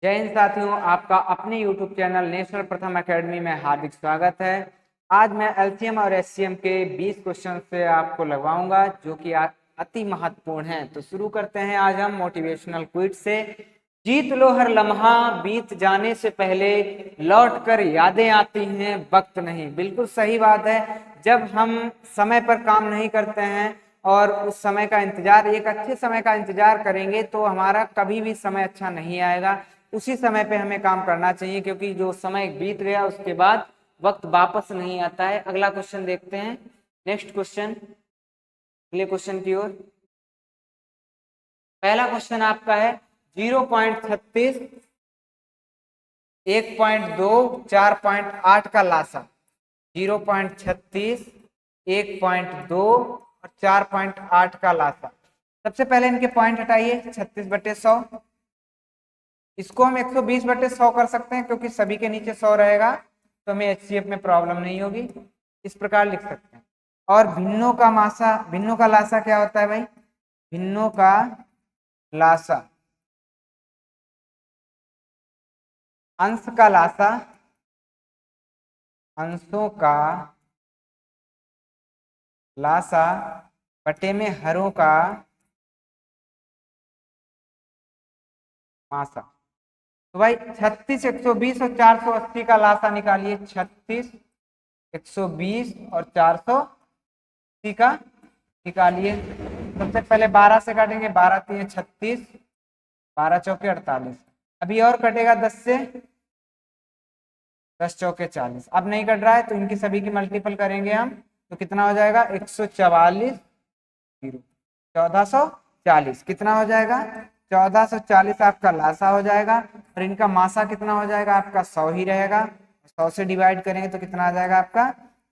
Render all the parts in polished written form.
जय हिंद साथियों, आपका अपने YouTube चैनल नेशनल प्रथम एकेडमी में हार्दिक स्वागत है। आज मैं एलसीएम और एचसीएम के 20 क्वेश्चन से आपको लगवाऊंगा जो कि अति महत्वपूर्ण हैं। तो शुरू करते हैं आज हम मोटिवेशनल क्विज से। जीत लो हर लम्हा, बीत जाने से पहले लौट कर यादें आती हैं, वक्त नहीं। बिल्कुल सही बात है। जब हम समय पर काम नहीं करते हैं और उस समय का इंतजार, एक अच्छे समय का इंतजार करेंगे तो हमारा कभी भी समय अच्छा नहीं आएगा। उसी समय पे हमें काम करना चाहिए, क्योंकि जो समय बीत गया उसके बाद वक्त वापस नहीं आता है। अगला क्वेश्चन देखते हैं। नेक्स्ट क्वेश्चन, अगले क्वेश्चन की ओर। पहला क्वेश्चन आपका है 0.36, 1.2, 4.8 का लासा। 0.36, 1.2 और 4.8 का लासा। सबसे पहले इनके पॉइंट हटाइए। 36/100, इसको हम 120/100 कर सकते हैं, क्योंकि सभी के नीचे 100 रहेगा तो हमें एचसीएफ में प्रॉब्लम नहीं होगी। इस प्रकार लिख सकते हैं। और भिन्नों का मासा, भिन्नों का लासा क्या होता है भाई? भिन्नों का लासा, अंश का लासा, अंशों का लासा बटे में हरों का मासा। तो भाई 36, 120 और 480 का लासा निकालिए। 36, 120 और 480 का निकालिए। सबसे पहले 12 से काटेंगे। 12 3 36, 12 चौके 48। अभी और कटेगा 10 से, 10 चौके 40। अब नहीं कट रहा है तो इनकी सभी की मल्टीपल करेंगे हम, तो कितना हो जाएगा? 144, 1440। कितना हो जाएगा? 1440 आपका लासा हो जाएगा। और इनका मासा कितना हो जाएगा आपका? 100 ही रहेगा। 100 से डिवाइड करेंगे तो कितना आ जाएगा आपका?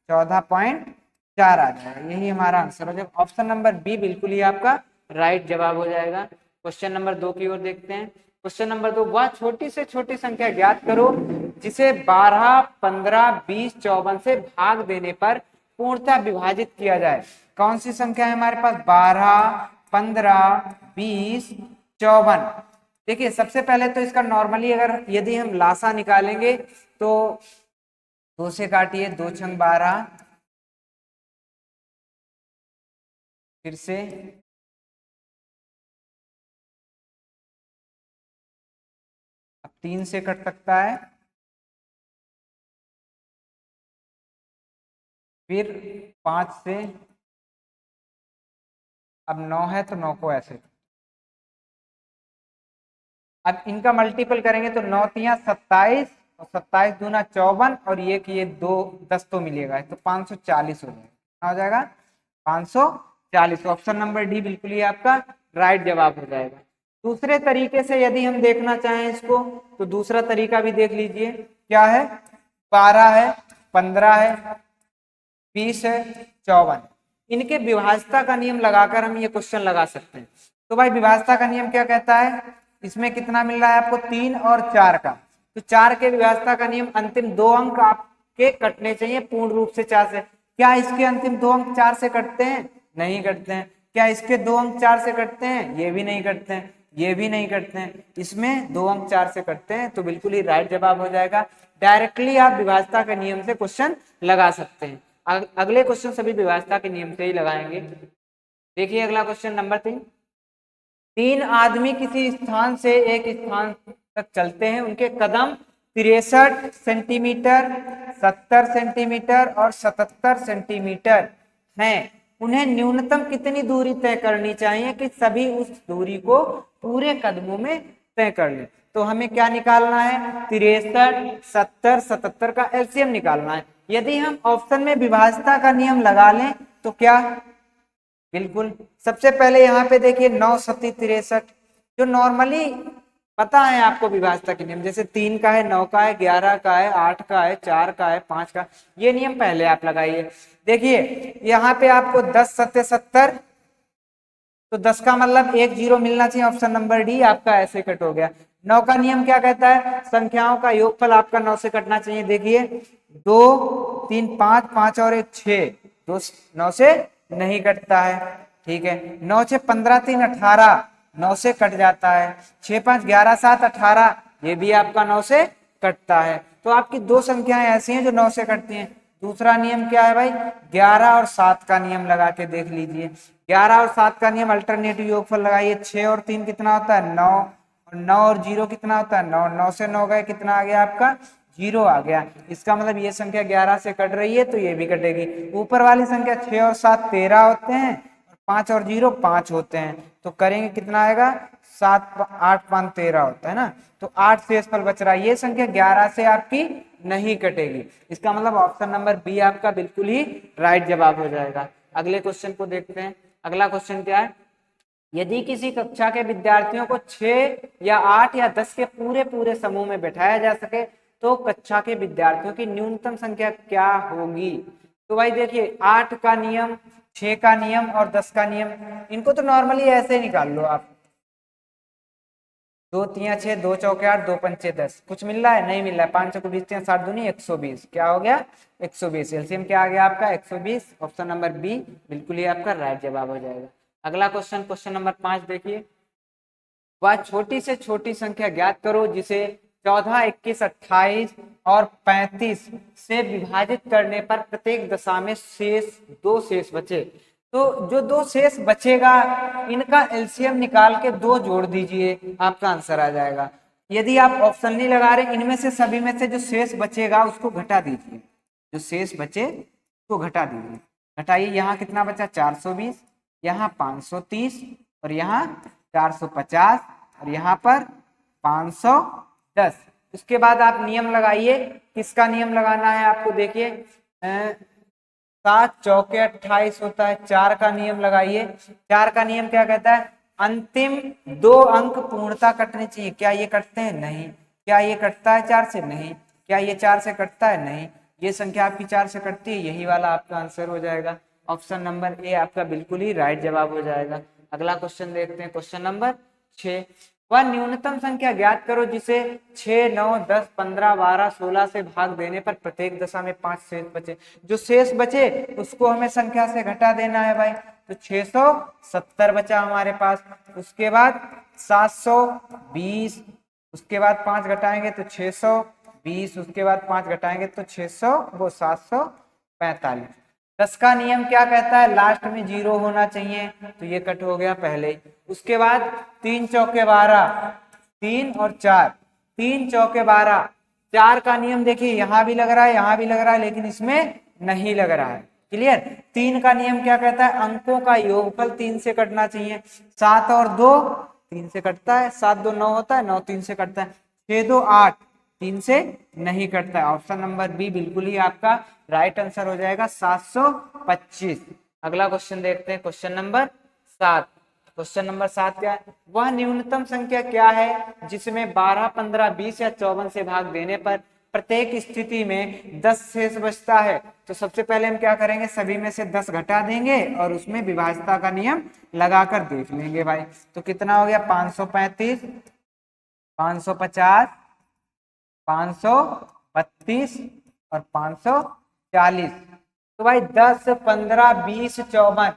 14.4 आ जाएगा। यही हमारा आंसर हो जाएगा। ऑप्शन नंबर बी बिल्कुल ही आपका राइट जवाब हो जाएगा। क्वेश्चन नंबर 2 की ओर देखते हैं। क्वेश्चन नंबर 2, वह छोटी से छोटी संख्या ज्ञात करो जिसे 12, 15, 20, 54 से भाग देने पर पूर्णतः विभाजित किया जाए। कौन सी संख्या है हमारे पास? 12, 15, 20, 54। देखिए सबसे पहले तो इसका नॉर्मली अगर यदि हम लासा निकालेंगे तो 2 से काटिए। 2 छंग 12, फिर से अब 3 से कट सकता है, फिर 5 से। अब 9 है तो 9 को ऐसे। अब इनका मल्टीपल करेंगे तो 9 तिया 27 और 27 दूना 54 और ये कि ये 2 10 तो मिलेगा, तो 540 हो जाएगा। कितना हो जाएगा? 540। ऑप्शन नंबर डी बिल्कुल ही आपका राइट जवाब हो जाएगा। दूसरे तरीके से यदि हम देखना चाहें इसको तो दूसरा तरीका भी देख लीजिए। क्या है? 12 है, 15 है, 20 है, 54। इनके विभाजता का नियम लगाकर हम ये क्वेश्चन लगा सकते हैं। तो भाई विभाजता का नियम क्या कहता है? इसमें कितना मिल रहा है आपको? 3 और 4 का। तो 4 के विभाजता का नियम, अंतिम 2 अंक आपके कटने चाहिए पूर्ण रूप से 4 से। क्या इसके अंतिम 2 अंक 4 से कटते हैं? नहीं कटते हैं। क्या इसके 2 अंक 4 से कटते हैं? ये भी नहीं कटते हैं, ये भी नहीं कटते हैं। इसमें 2 अंक 4 से कटते हैं, तो बिल्कुल ही राइट जवाब हो जाएगा। डायरेक्टली आप विभाजता के नियम से क्वेश्चन लगा सकते हैं। अगले क्वेश्चन सभी विभाजता के नियम से ही लगाएंगे। देखिए अगला क्वेश्चन नंबर 3। 3 आदमी किसी स्थान से एक स्थान तक चलते हैं। उनके कदम 63 सेंटीमीटर, 70 सेंटीमीटर और 77 सेंटीमीटर हैं। उन्हें न्यूनतम कितनी दूरी तय करनी चाहिए कि सभी उस दूरी को पूरे कदमों में तय कर लें? तो हमें क्या निकालना है? 63, 70, 77 का एलसीएम निकालना है। यदि हम ऑप्शन में विभाजता का नियम लगा लें तो क्या? बिल्कुल। सबसे पहले यहाँ पे देखिए 9 सती 63, जो नॉर्मली पता है आपको विभाजता के नियम, जैसे 3 का है, 9 का है, 11 का है, 8 का है, 4 का है, 5 का। ये नियम पहले आप लगाइए। देखिए यहाँ पे आपको 10 सत्य 70, तो 10 का मतलब 1 0 मिलना चाहिए। ऑप्शन नंबर डी आपका ऐसे कट हो गया। 9 का नियम क्या कहता है? संख्याओं का योगफल आपका 9 से कटना चाहिए। देखिए 2 3 5, 5 और 1 6, 2 9 से नहीं कटता है। ठीक है। 9 6 15 3 18, 9 से कट जाता है। 6 5 11 7 18, ये भी आपका 9 से कटता है। तो आपकी दो संख्याएं ऐसी हैं जो 9 से कटती हैं। दूसरा नियम क्या है भाई, 11 और 7 का नियम लगा के देख लीजिए। 11 और 7 का नियम अल्टरनेटिव योगफल लगाइए। 6 और 3 कितना होता है 9, और 9 और 0 कितना होता है 9, 9 से 9 गए कितना आ गया आपका 0 आ गया। इसका मतलब ये संख्या 11 से कट रही है तो ये भी कटेगी। ऊपर वाली संख्या 6 और 7 13 होते हैं, 5 और 0 5 होते हैं, तो करेंगे कितना आएगा 7 8 5 13 होता है ना, तो 8 शेषफल बच रहा है। ये संख्या 11 से आपकी नहीं कटेगी। इसका मतलब ऑप्शन नंबर बी आपका बिल्कुल ही राइट जवाब हो जाएगा। अगले क्वेश्चन को देखते हैं। अगला क्वेश्चन क्या है, यदि किसी कक्षा के विद्यार्थियों को 6 या 8 या 10 के पूरे पूरे समूह में बैठाया जा सके तो कक्षा के विद्यार्थियों की न्यूनतम संख्या क्या होगी। तो भाई देखिए 8 का नियम, 6 का नियम और 10 का नियम, इनको तो नॉर्मली ऐसे निकाल लो आप। 2 3 6, 2 चौके 8, 2 पंचे 10, कुछ मिल रहा है नहीं मिल रहा है। 5 चौके 20 3 60 दूनी 120, क्या हो गया 120। एलसीएम क्या आ गया आपका 120। ऑप्शन नंबर बी बिल्कुल ही आपका राइट जवाब हो जाएगा। अगला क्वेश्चन, क्वेश्चन नंबर 5 देखिए, वह छोटी से छोटी संख्या ज्ञात करो जिसे 14 21 28 और 35 से विभाजित करने पर प्रत्येक दशा में शेष 2 शेष बचे। तो जो 2 शेष बचेगा इनका एलसीएम निकाल के 2 जोड़ दीजिए, आपका आंसर आ जाएगा। यदि आप ऑप्शन नहीं लगा रहे, इनमें से सभी में से जो शेष बचेगा उसको घटा दीजिए, जो शेष बचे उसको घटा दीजिए। घटाइए, यहाँ कितना बचा 420, यहाँ 530 और यहाँ 450 और यहाँ पर 510। उसके बाद आप नियम लगाइए, किसका नियम लगाना है आपको, देखिए 7 चौके 28 होता है, 4 का नियम लगाइए। 4 का नियम क्या कहता है, अंतिम 2 अंक पूर्णता कटने चाहिए। क्या ये कटते हैं, नहीं। क्या ये कटता है 4 से, नहीं। क्या ये 4 से कटता है, नहीं। ये संख्या आपकी 4 से कटती है, यही वाला आपका आंसर हो जाएगा। ऑप्शन नंबर ए आपका बिल्कुल ही राइट जवाब हो जाएगा। अगला क्वेश्चन देखते हैं, क्वेश्चन नंबर 6, वह न्यूनतम संख्या ज्ञात करो जिसे 6 9 10 15 12 16 से भाग देने पर प्रत्येक दशा में 5 शेष बचे। जो शेष बचे उसको हमें संख्या से घटा देना है भाई। तो 670 बचा हमारे पास। उसके बाद 720, उसके बाद 5 घटाएंगे तो 620, उसके बाद 5 घटाएंगे तो 745। 10 का नियम क्या कहता है, लास्ट में 0 होना चाहिए, तो ये कट हो गया पहले ही। उसके बाद 3 चौके 12, 3 और 4, 3 चौके 12। 4 का नियम देखिए यहाँ भी लग रहा है, यहाँ भी लग रहा है, लेकिन इसमें नहीं लग रहा है। क्लियर। 3 का नियम क्या कहता है, अंकों का योगफल 3 से कटना चाहिए। 7 और 2 3 से कटता है, 7 2 9 होता है, 9 3 से कटता है। 6 2 8 3 से नहीं कटता है। ऑप्शन नंबर बी बिल्कुल ही आपका राइट आंसर हो जाएगा, 725। अगला क्वेश्चन देखते हैं, क्वेश्चन नंबर 7। क्वेश्चन नंबर 7 क्या है, वह न्यूनतम संख्या क्या है जिसमें 12 15 20 या 54 से भाग देने पर प्रत्येक स्थिति में 10 शेष बचता है। तो सबसे पहले हम क्या करेंगे, सभी में से 10 घटा देंगे और उसमें विभाज्यता का नियम लगाकर देख लेंगे भाई। तो कितना हो गया 535, 550, 532 और 540। तो भाई 10 15 20 54,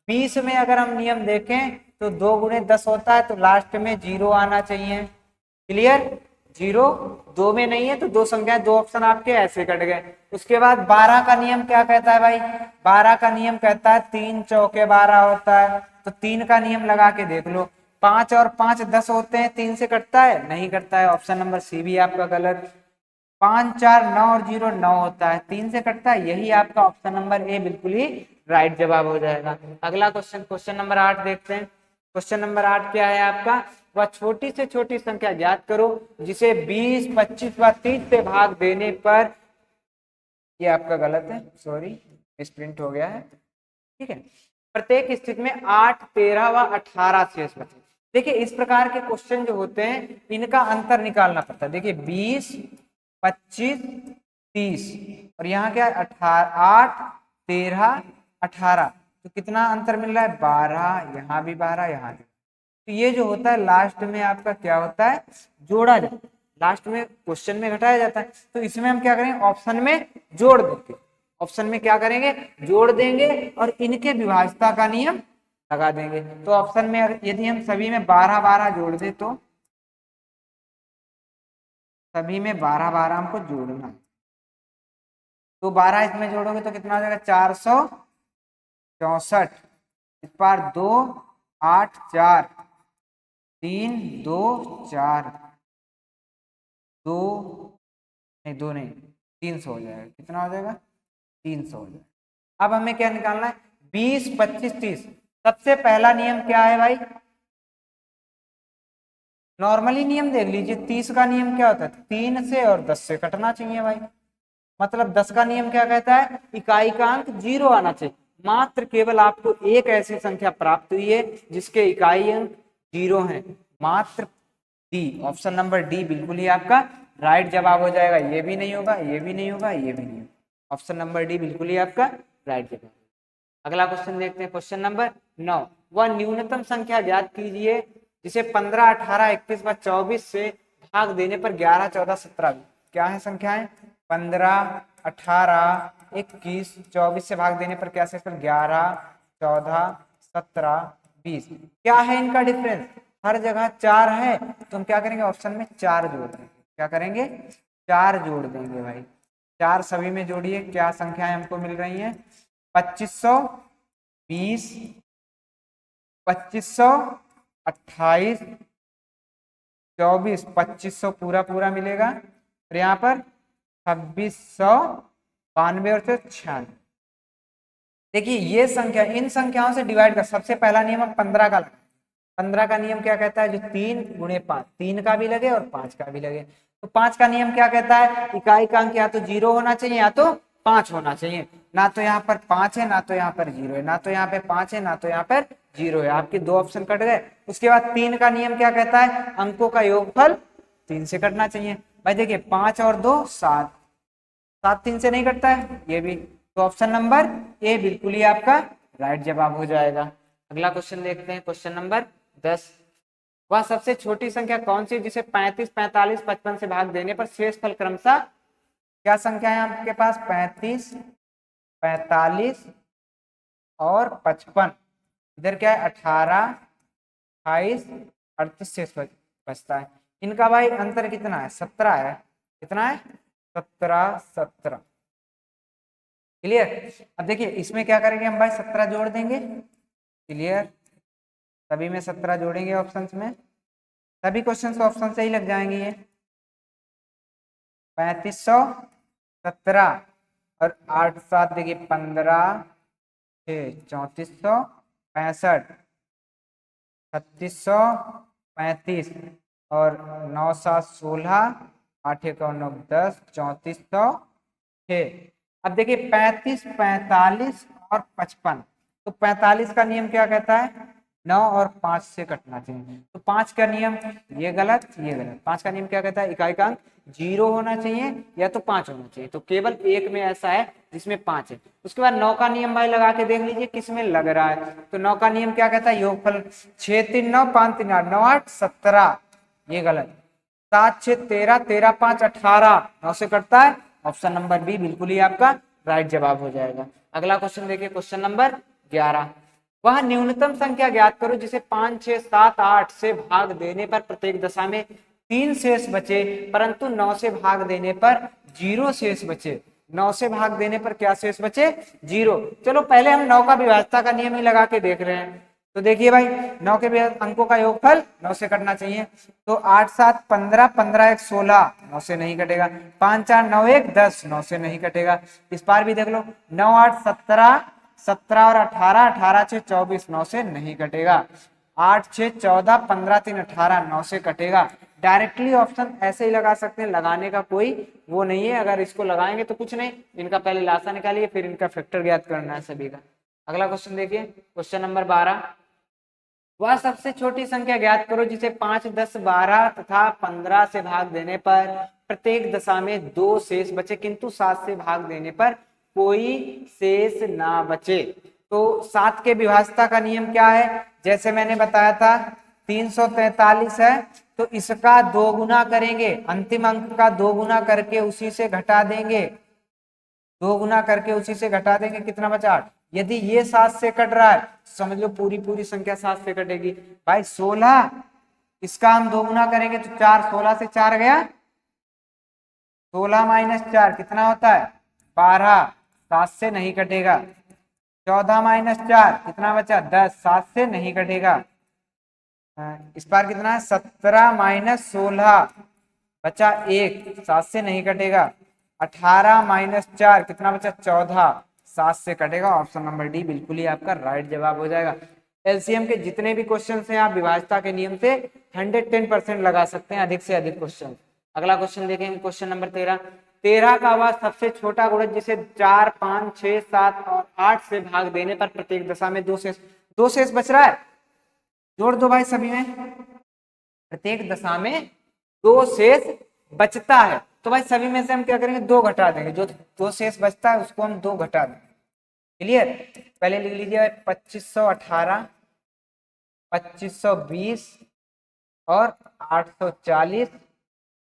20 में अगर हम नियम देखें तो 2 गुणे 10 होता है, तो लास्ट में 0 आना चाहिए। क्लियर। 0 2 में नहीं है तो 2 संख्याएं, 2 ऑप्शन आपके ऐसे कट गए। उसके बाद 12 का नियम क्या कहता है भाई, 12 का नियम कहता है 3 चौके 12 होता है, तो 3 का नियम लगा के देख लो। 5 और 5 10 होते हैं, 3 से कटता है, नहीं कटता है। ऑप्शन नंबर सी भी आपका गलत। 5 4 9 और 0 9 होता है, 3 से कटता है, यही आपका ऑप्शन नंबर ए बिल्कुल ही राइट जवाब हो जाएगा। अगला क्वेश्चन, क्वेश्चन नंबर 8 देखते हैं। क्वेश्चन नंबर 8 क्या है आपका, वह छोटी से छोटी संख्या ज्ञात करो जिसे 20 25 व 30 से भाग देने पर, ये आपका गलत है, सॉरी मिसप्रिंट हो गया है, ठीक है। प्रत्येक स्थिति में 8 13 व 18 शेष बचे। देखिए इस प्रकार के क्वेश्चन जो होते हैं इनका अंतर निकालना पड़ता है। देखिए 20 25 30 और यहाँ क्या है 18, 8 13 18, तो कितना अंतर मिल रहा है 12, यहाँ भी 12, यहाँ भी। तो ये जो होता है लास्ट में आपका क्या होता है, जोड़ा जाता है। लास्ट में क्वेश्चन में घटाया जाता है, तो इसमें हम क्या करेंगे, ऑप्शन में जोड़ देंगे। ऑप्शन में क्या करेंगे, जोड़ देंगे और इनके विभाज्यता का नियम लगा देंगे। तो ऑप्शन में यदि हम सभी में 12 12 जोड़ दे तो सभी में 12 हमको जोड़ना है। तो 12 इसमें जोड़ोगे तो कितना हो जाएगा, 464। इस बार 2 8 4 3 2 4 2 नहीं, 2 नहीं, 300 हो जाएगा। कितना हो जाएगा, 300 हो जाएगा। अब हमें क्या निकालना है, 20 25 30। सबसे पहला नियम क्या है भाई, नॉर्मली नियम देख लीजिए। 30 का नियम क्या होता है, 3 से और 10 से कटना चाहिए भाई। मतलब 10 का नियम क्या कहता है, इकाई का अंक 0 आना चाहिए। मात्र केवल आपको एक ऐसी संख्या प्राप्त हुई है जिसके इकाई अंक 0 हैं, मात्र डी। ऑप्शन नंबर डी बिल्कुल ही आपका राइट जवाब हो जाएगा। ये भी नहीं होगा, ये भी नहीं होगा, ये भी नहीं होगा। ऑप्शन नंबर डी बिल्कुल ही आपका राइट जवाब। अगला क्वेश्चन देखते हैं, क्वेश्चन नंबर 9। वह न्यूनतम संख्या ज्ञात कीजिए जिसे 15 18 21 व 24 से भाग देने पर 11 14 17। क्या है संख्याएं, 15 18 21 24 से भाग देने पर क्या से 11 14 17 20। क्या है इनका डिफरेंस, हर जगह 4 है तो हम क्या करेंगे, ऑप्शन में 4 जोड़ देंगे। क्या करेंगे, 4 जोड़ देंगे भाई। 4 सभी में जोड़िए, क्या संख्याएं हमको मिल रही हैं, 2500 20 2500 28 24 2500 पूरा पूरा मिलेगा। और यहाँ पर 2692 और 96। देखिए ये संख्या इन संख्याओं से डिवाइड कर, सबसे पहला नियम 15 का लगा। 15 का नियम क्या कहता है, जो 3 गुणे 5, 3 का भी लगे और 5 का भी लगे। तो 5 का नियम क्या कहता है, इकाई का अंक या तो 0 होना चाहिए या तो 5 होना चाहिए। ना तो यहाँ पर 5 है, ना तो यहाँ पर 0 है, ना तो यहाँ पे 5 है, ना तो यहाँ पर 0 है। आपके 2 ऑप्शन कट गए। उसके बाद 3 का नियम क्या कहता है, अंकों का योगफल 3 से कटना चाहिए। भाई देखिए 5 और 2 7, 7 3 से नहीं कटता है, ये भी। तो ऑप्शन नंबर ए बिल्कुल ही आपका राइट जवाब हो जाएगा। अगला क्वेश्चन देखते हैं, क्वेश्चन नंबर 10। वह सबसे छोटी संख्या कौन सी जिसे 35 45 55 से भाग देने पर शेष फल क्रमशः, क्या संख्या है आपके पास, 35 45 और 55। इधर क्या है, 18 28 38 शेष बचता है। इनका भाई अंतर कितना है, 17 है। कितना है, 17 17। क्लियर। अब देखिए इसमें क्या करेंगे हम भाई, 17 जोड़ देंगे। क्लियर, सभी में 17 जोड़ेंगे ऑप्शंस में। सभी क्वेश्चंस ऑप्शन से ही लग जाएंगे ये। 3500 17 और 8 7 देखिए 15 6 3400 65 3600 35 और 9 7 16 8 1 9 10 3400 6। अब देखिए 35 45 और 55। तो 45 का नियम क्या कहता है, 9 और 5 से कटना चाहिए। तो 5 का नियम ये गलत, ये गलत। 5 का नियम क्या कहता है, इकाई का अंक 0 होना चाहिए या तो 5 होना चाहिए। तो केवल एक में ऐसा है जिसमें 5 है। उसके बाद 9 का नियम भाई लगा के देख लीजिए किसमें लग रहा है। तो 9 का नियम क्या कहता है, योगफल 6 3 9 5 3 8 9 8 17, ये गलत। 7 6 13 13 5 18, 9 से कटता है। ऑप्शन नंबर बी बिल्कुल ही आपका राइट जवाब हो जाएगा। अगला क्वेश्चन देखिए, क्वेश्चन नंबर 11। वह न्यूनतम संख्या ज्ञात करो जिसे 5 6 7 8 से भाग देने पर प्रत्येक दशा में 3 शेष बचे, परंतु 9 से भाग देने पर 0 शेष बचे। 9 से भाग देने पर क्या शेष बचे, 0। चलो पहले हम 9 का विभाज्यता का नियम ही लगा के देख रहे हैं। तो देखिए भाई 9 के अंकों का योगफल 9 से कटना चाहिए। तो 8 7 15 15 1 16, 9 से नहीं कटेगा। 5 4 9 1 10, 9 से नहीं कटेगा। इस बार भी देख लो, 9 8 17 17 और 18 18 6 24, 9 से नहीं कटेगा। 8 6 14 15 3 18, 9 से कटेगा। डायरेक्टली ऑप्शन ऐसे ही लगा सकते हैं, लगाने का कोई वो नहीं है। अगर इसको लगाएंगे तो कुछ नहीं, इनका पहले लासा निकालिए फिर इनका फैक्टर ज्ञात करना है सभी का। अगला क्वेश्चन देखिए, क्वेश्चन नंबर 12। वह सबसे छोटी संख्या ज्ञात करो जिसे 5 10 12 तथा 15 से भाग देने पर प्रत्येक दशा में 2 शेष बचे, किंतु 7 से भाग देने पर कोई शेष ना बचे। तो 7 के विभाज्यता का नियम क्या है, जैसे मैंने बताया था 343 है तो इसका 2 गुना करेंगे, अंतिम अंक का 2 गुना करके उसी से घटा देंगे। 2 गुना करके उसी से घटा देंगे, कितना बचा 8। यदि ये 7 से कट रहा है समझ लो पूरी पूरी संख्या 7 से कटेगी। भाई 16, इसका हम 2 गुना करेंगे तो 4, 16 से 4 गया 16 माइनस 4 कितना होता है 12, 7 से नहीं कटेगा। 14 माइनस 4 कितना बचा 10, 7 से नहीं कटेगा। इस बार कितना है 17 माइनस 16 बचा 1, 7 से नहीं कटेगा। 18 माइनस 4 कितना बचा 14, 7 से कटेगा। ऑप्शन नंबर डी बिल्कुल ही आपका राइट जवाब हो जाएगा। एलसीएम के जितने भी क्वेश्चन हैं आप विभाज्यता के नियम से 110% लगा सकते हैं, अधिक से अधिक क्वेश्चन। अगला क्वेश्चन देखेंगे, क्वेश्चन नंबर 13। 13 का वह सबसे छोटा गुणज जिसे 4, 5, 6, 7 और 8 से भाग देने पर प्रत्येक दशा में दो शेष बच रहा है। जोड़ दो भाई सभी में, प्रत्येक दशा में 2 शेष बचता है। तो भाई सभी में से हम क्या करेंगे 2 घटा देंगे, जो 2 शेष बचता है उसको हम 2 घटा देंगे। क्लियर। पहले लिख लीजिए 2518, 2520 और 840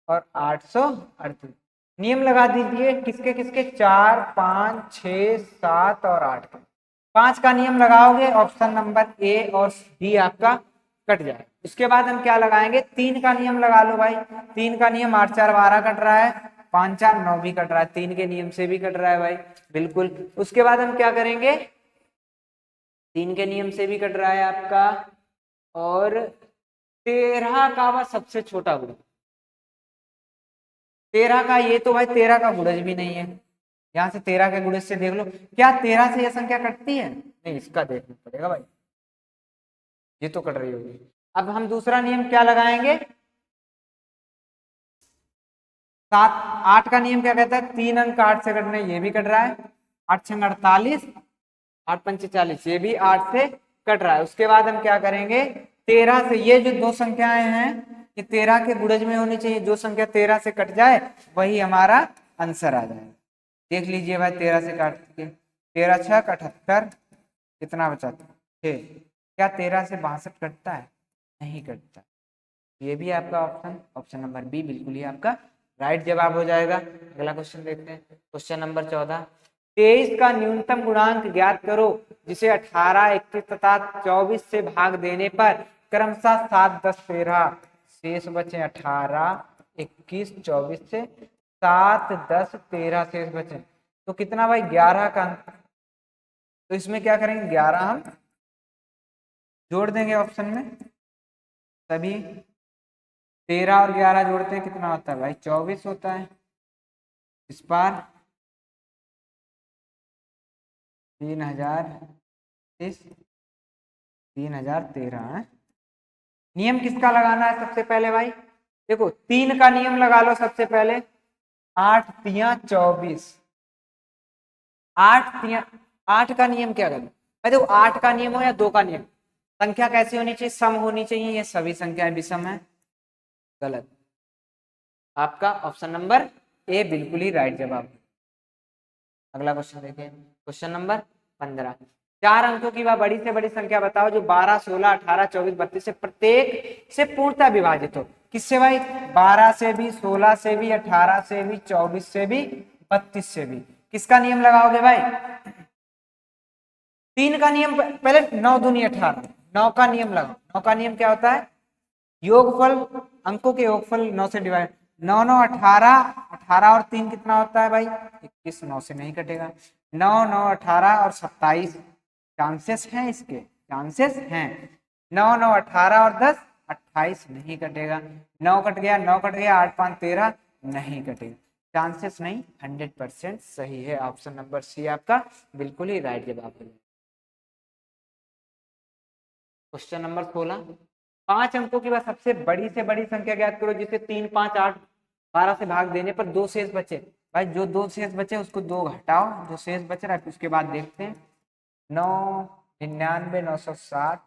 और 838। नियम लगा दीजिए किसके किसके 4, 5, 6, 7 और 8 का। 5 का नियम लगाओगे ऑप्शन नंबर ए और डी आपका कट जाए। उसके बाद हम क्या लगाएंगे 3 का नियम लगा लो भाई। 3 का नियम 8 4 12 कट रहा है, 5 4 9 भी कट रहा है, 3 के नियम से भी कट रहा है भाई बिल्कुल। उसके बाद हम क्या करेंगे 3 के नियम से भी कट रहा है आपका, और 13 का वह सबसे छोटा गुणज। 13 का ये तो भाई 13 का गुणज भी नहीं है, यहां से 13 के गुणज से देख लो क्या 13 से यह संख्या कटती है, नहीं इसका देखना पड़ेगा भाई, ये तो कट रही होगी। अब हम दूसरा नियम क्या लगाएंगे 7 8 का नियम क्या कहता है 3 अंक 8 से कटने, ये भी कट रहा है। 8 6 48, 8 5 40, ये भी 8 से कट रहा है। उसके बाद हम क्या करेंगे 13 से, ये जो 2 संख्याएं हैं ये 13 के गुणज में होनी चाहिए, जो संख्या 13 से कट जाए वही हमारा आंसर आ जाएगा। देख लीजिए भाई 13 से काट के 13 6 78, कितना बचा 6। क्या 13 से 62 कटता है, नहीं कटता। ये भी आपका ऑप्शन नंबर बी बिल्कुल ही आपका राइट जवाब हो जाएगा। अगला क्वेश्चन देखते हैं, क्वेश्चन नंबर 14। 23 का न्यूनतम गुणांक ज्ञात करो जिसे 18, 21 तथा 24 से भाग देने पर क्रमशः 7, 10, 13 शेष बचे। 18, 21, 24 से 7, 10, 13 शेष बचे, तो कितना भाई 11 का अंक। तो इसमें क्या करेंगे 11 हम जोड़ देंगे ऑप्शन में, सभी 13 और 11 जोड़ते हैं कितना होता है भाई 24 होता है। इस बार 3013 है। नियम किसका लगाना है सबसे पहले भाई, देखो 3 का नियम लगा लो सबसे पहले। 8 3 24, 8 3 8 का नियम क्या करें भाई, देखो 8 का नियम हो या 2 का नियम, संख्या कैसी होनी चाहिए सम होनी चाहिए। ये सभी संख्याएं विषम है, गलत। आपका ऑप्शन नंबर ए बिल्कुल ही राइट जवाब। अगला क्वेश्चन देखिए, क्वेश्चन नंबर 15। 4 अंकों की वह बड़ी से बड़ी संख्या बताओ जो 12, 16, 18, 24, 32 से प्रत्येक से पूर्णतः विभाजित हो। किससे भाई 12 से भी, 16 से भी, 18 से भी, 24 से भी, 32 से भी। किसका नियम लगाओगे भाई 3 का नियम, पहले 9 दूनी 18, 9 का नियम लगाओ। 9 का नियम क्या होता है योगफल, अंकों के योगफल 9 से डिवाइड। 9 9 18, 18 और 3 कितना होता है भाई 21, 9 से नहीं कटेगा। 9 9 18 और 27, चांसेस हैं इसके, चांसेस हैं। 9 9 18 और 10 28, नहीं कटेगा। 9 कट गया, 9 कट गया, 8 5 13, नहीं कटेगा। चांसेस नहीं, 100% सही है। ऑप्शन नंबर सी आपका बिल्कुल ही राइट जवाब है। Question number 16। 5 अंकों की वह सबसे बड़ी से बड़ी संख्या ज्ञात करो जिसे 3, 5, 8, 12 से भाग देने पर 2 शेष बचे। भाई जो 2 शेष बचे उसको 2 घटाओ, जो शेष बच रहा है उसके बाद देखते हैं। 9 99 960,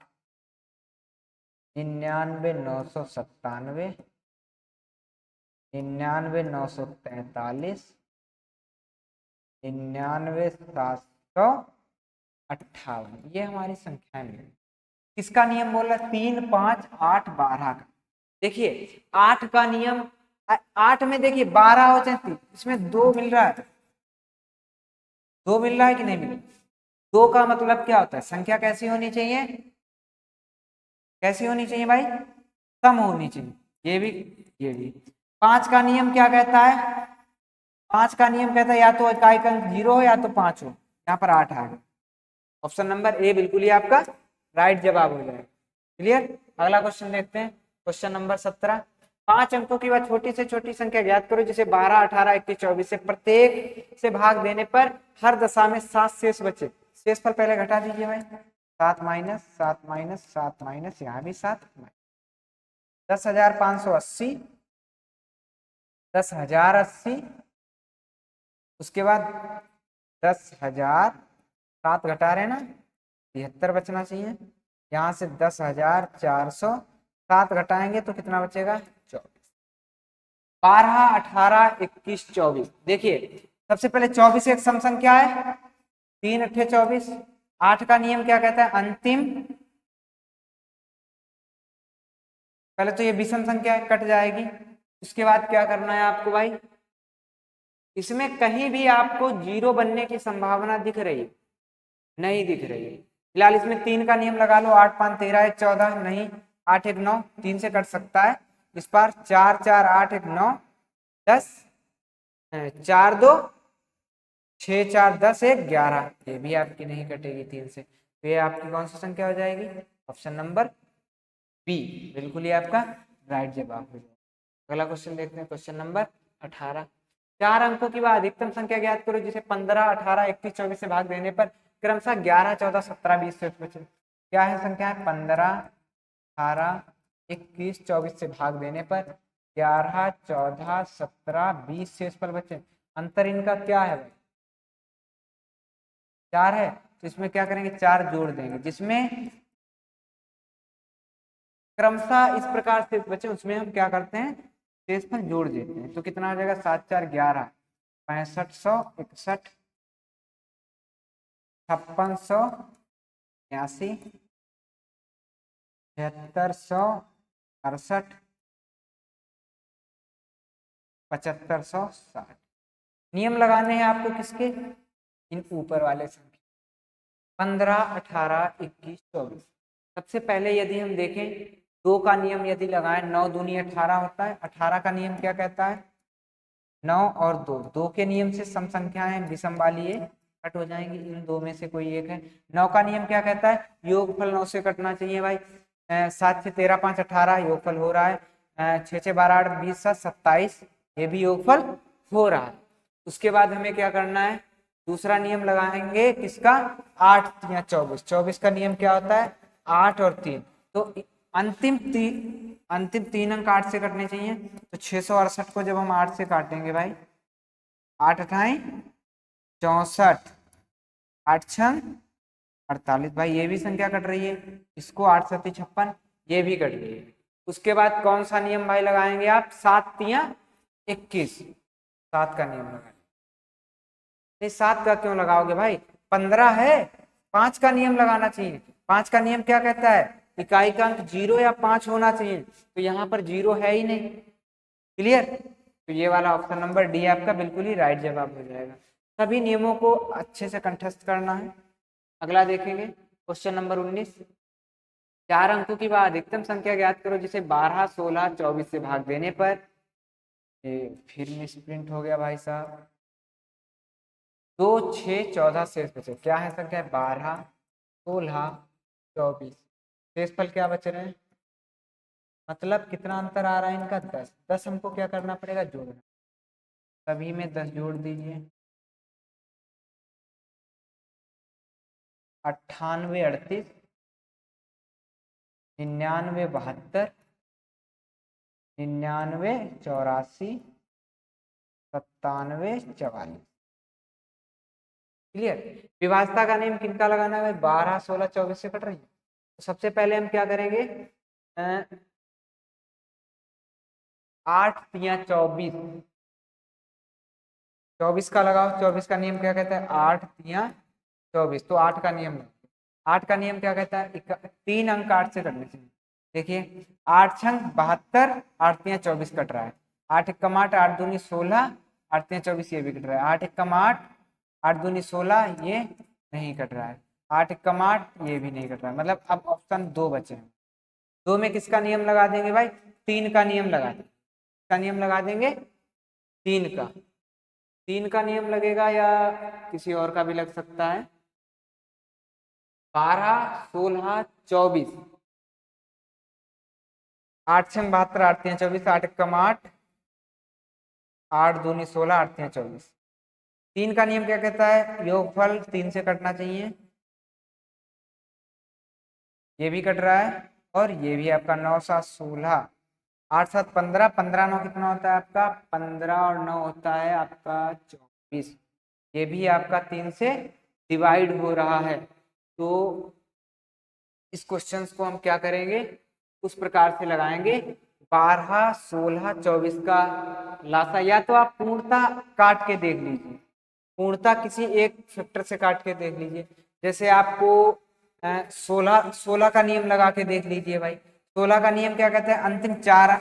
99 997, 99 943, 99 758, ये हमारी संख्या में किसका नियम बोल रहा है 3, 5, 8, 12 का। देखिए 8 का नियम, 8 में देखिए 12 हो चाहे 3, इसमें 2 मिल रहा है, 2 मिल रहा है कि नहीं मिल रहा। 2 का मतलब क्या होता है संख्या कैसी होनी चाहिए, कैसी होनी चाहिए भाई सम होनी चाहिए। ये भी 5 का नियम क्या कहता है 5 का नियम कहता है या तो इकाई का अंक 0 हो या तो 5 हो, यहाँ पर 8 आ गया। ऑप्शन नंबर ए बिल्कुल ही आपका राइट जवाब हो जाएगा। क्लियर। अगला क्वेश्चन देखते हैं, क्वेश्चन नंबर 17। 5 अंकों की वह छोटी से छोटी संख्या ज्ञात करो जिसे 12, 18, 21, 24 से प्रत्येक से भाग देने पर हर दशा में 7 शेष बचे। शेष पर पहले घटा दीजिए भाई, 7 माइनस 7 माइनस 7 माइनस, यहाँ भी 7, 10,580, 10,080, उसके बाद 10,000, 7 घटा रहे ना, 73 बचना चाहिए। यहाँ से 10,400, 7 घटाएंगे तो कितना बचेगा, 24। 12, 18, 21, 24। देखिए सबसे पहले 24 एक सम संख्या है, 3 अट्ठे 24। 8 का नियम क्या कहता है, अंतिम, पहले तो ये विषम संख्या कट जाएगी। उसके बाद क्या करना है आपको भाई, इसमें कहीं भी आपको 0 बनने की संभावना दिख रही है, नहीं दिख रही है। फिलहाल इसमें 3 का नियम लगा लो, 8 5 13 1 14, नहीं 8 1 9, 3 से कट सकता है। इस बार 4 4 8 1 9 10, 4 2 6 4 10 1 11, ये भी आपकी नहीं कटेगी 3 से, तो ये आपकी कौन सी संख्या हो जाएगी, ऑप्शन नंबर बी बिल्कुल ही आपका राइट जवाब हो जाएगा। अगला क्वेश्चन देखते हैं, क्वेश्चन नंबर 18। 4 अंकों की वह अधिकतम संख्या ज्ञात करो जिसे 15, 18, 21, 24 से भाग देने पर क्रमशः 11, 14, 17, 20 शेष बचे। क्या है संख्या है, 15, 18, 21, 24 से भाग देने पर 11, 14, 17, 20 शेष पर बचे। अंतर इनका क्या है भाई, 4 है, तो इसमें क्या करेंगे, 4 जोड़ देंगे, जिसमें क्रमशः इस प्रकार से बचे उसमें हम क्या करते हैं, शेषफल जोड़ देते हैं। तो कितना हो जाएगा, 7 4 11, 6561, 5680, 7668, 7560। नियम लगाने हैं आपको किसके, इन ऊपर वाले संख्या 15, 18, 21, 24। सबसे पहले यदि हम देखें 2 का नियम यदि लगाएं, 9 दूनी 18 होता है। 18 का नियम क्या कहता है, 9 और 2, 2 के नियम से सम संख्याएं विषम वाली ये कट हो जाएंगी, इन 2 में से कोई एक है। 9 का नियम क्या कहता है, योगफल 9 से कटना चाहिए भाई। 7 6 13 5 18 योगफल हो रहा है, 6 6 12 8 20 7 27, ये भी योगफल हो रहा है। उसके बाद हमें क्या करना है, दूसरा नियम लगाएंगे किसका, 8 या 24। 24 का नियम क्या होता है, 8 और 3, तो अंतिम 3 अंक 8 से कटने चाहिए। तो 668 को जब हम 8 से काटेंगे भाई, 8 अठाई 64, 8 छंग 48, भाई ये भी संख्या कट रही है। इसको 8 सती 56, ये भी कट रही है। उसके बाद कौन सा नियम भाई लगाएंगे आप, 7 तिया 21, 7 का नियम लगाएंगे। 7 का क्यों लगाओगे भाई, 15 है, 5 का नियम लगाना चाहिए। 5 का नियम क्या कहता है, इकाई का अंक 0 या 5 होना चाहिए, तो यहाँ पर 0 है ही नहीं। क्लियर, तो ये वाला ऑप्शन नंबर डी आपका बिल्कुल ही राइट जवाब हो जाएगा। सभी नियमों को अच्छे से कंठस्थ करना है। अगला देखेंगे, क्वेश्चन नंबर 19। 4 अंकों की वह अधिकतम संख्या ज्ञात करो जिसे 12, 16, 24 से भाग देने पर, ये फिर मिसप्रिंट हो गया भाई साहब, 2 6 14 शेष बचे। क्या है संख्या, 12, 16, 24, शेषफल क्या बच रहे हैं, मतलब कितना अंतर आ रहा है इनका, 10। 10 हमको क्या करना पड़ेगा, जोड़ना, सभी में 10 जोड़ दीजिए, 98 38, 99 72, 99 84, 97 44। क्लियर। विभाजता का नियम किनका लगाना है, 12, 16, 24 से कट रही है। तो सबसे पहले हम क्या करेंगे, 8 या 24, 24 का लगाओ। 24 का नियम क्या कहता है, 8 या 24, तो 8 का नियम, 8 का नियम क्या कहता है, 3 अंक 8 से कटने चाहिए। देखिए 8 छंग 72, 8 या 24 कट रहा है, 8 एकम 8, 8 दूनी 16, 8 या 24 ये भी कट रहा है, 8 एकम 8, 8 दूनी 16 ये नहीं कट रहा है, 8 एकम 8 ये भी नहीं कट रहा है। मतलब अब ऑप्शन 2 बचे हैं। 2 में किसका नियम लगा देंगे भाई, 3 का नियम लगा देंगे। का नियम लगा देंगे 3 का, 3 का नियम लगेगा या किसी और का भी लग सकता है। 12, 16, 24, 8 6 72, 8 3 24, 8 1 8, 8 दूनी 16, 8 3 24। 3 का नियम क्या कहता है, योगफल 3 से कटना चाहिए। ये भी कट रहा है और ये भी आपका 9 7 16, 8 7 15, 15 9 कितना होता है आपका 15 और 9 होता है आपका 24। ये भी आपका 3 से डिवाइड हो रहा है। तो इस क्वेश्चन को हम क्या करेंगे, उस प्रकार से लगाएंगे 12 16 24 का लासा, या तो आप पूर्णता काट के देख लीजिए, पूर्णता किसी एक फैक्टर से काट के देख लीजिए। जैसे आपको 16 का नियम लगा के देख लीजिए भाई। 16 का नियम क्या कहता है, अंतिम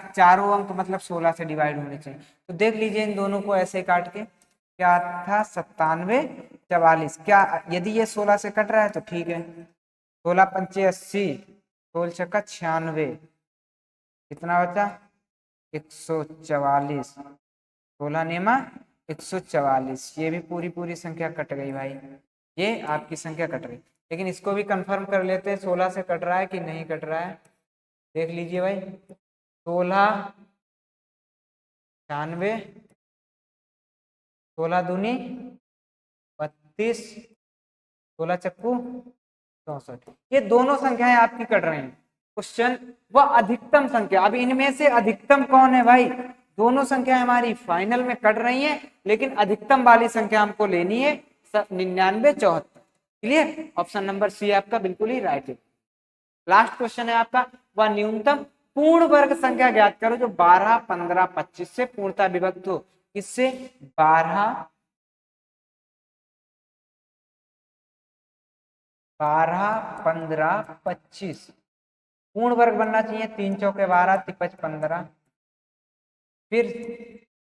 चारों अंक मतलब 16 से डिवाइड होने चाहिए। तो देख लीजिए इन दोनों को ऐसे काट के, क्या था 97 44। क्या यदि ये 16 से कट रहा है तो ठीक है, 16 पंचे 80, 16 छक्का 96, कितना बचा 144, 16 नियमा 144। ये भी पूरी संख्या कट गई भाई, ये आपकी संख्या कट गई। लेकिन इसको भी कंफर्म कर लेते हैं 16 से कट रहा है कि नहीं कट रहा है। देख लीजिए भाई, 16 96, 16 दूनी 32, 16 चक्कू 64। ये दोनों संख्याएं आपकी कट रही हैं। क्वेश्चन वह अधिकतम संख्या, अब इनमें से अधिकतम कौन है भाई, दोनों संख्याएं हमारी फाइनल में कट रही हैं, लेकिन अधिकतम वाली संख्या हमको लेनी है 99 74। क्लियर, ऑप्शन नंबर सी आपका बिल्कुल ही राइट है। लास्ट क्वेश्चन है आपका, वह न्यूनतम पूर्ण वर्ग संख्या ज्ञात करो जो 12 15 25 से पूर्णता विभक्त हो। किससे, 12 15 25 पूर्ण वर्ग बनना चाहिए। 3 चौके 12, 5 15, फिर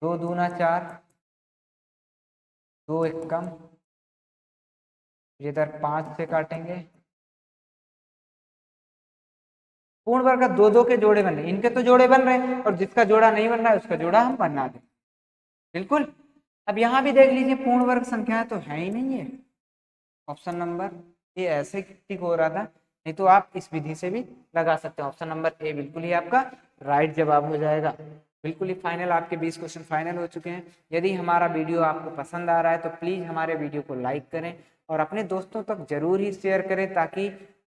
2 दूना 4, 2 एक कम, इधर 5 से काटेंगे। पूर्ण वर्ग का 2 2 के जोड़े बन रहे, इनके तो जोड़े बन रहे हैं, और जिसका जोड़ा नहीं बन रहा है उसका जोड़ा हम बना दें। बिल्कुल। अब यहां भी देख लीजिए पूर्ण वर्ग संख्याएं तो है ही नहीं है। ऑप्शन नंबर ए ऐसे टिक हो रहा था, नहीं तो आप इस विधि से भी लगा सकते हैं। ऑप्शन नंबर ए बिल्कुल ही आपका राइट जवाब हो जाएगा। बिल्कुल ही फाइनल, आपके 20 क्वेश्चन फाइनल हो चुके हैं। यदि हमारा वीडियो आपको पसंद आ रहा है तो प्लीज़ हमारे वीडियो को लाइक करें और अपने दोस्तों तक जरूर ही शेयर करें, ताकि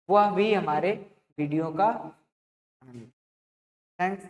वह भी हमारे वीडियो का थैंक्स।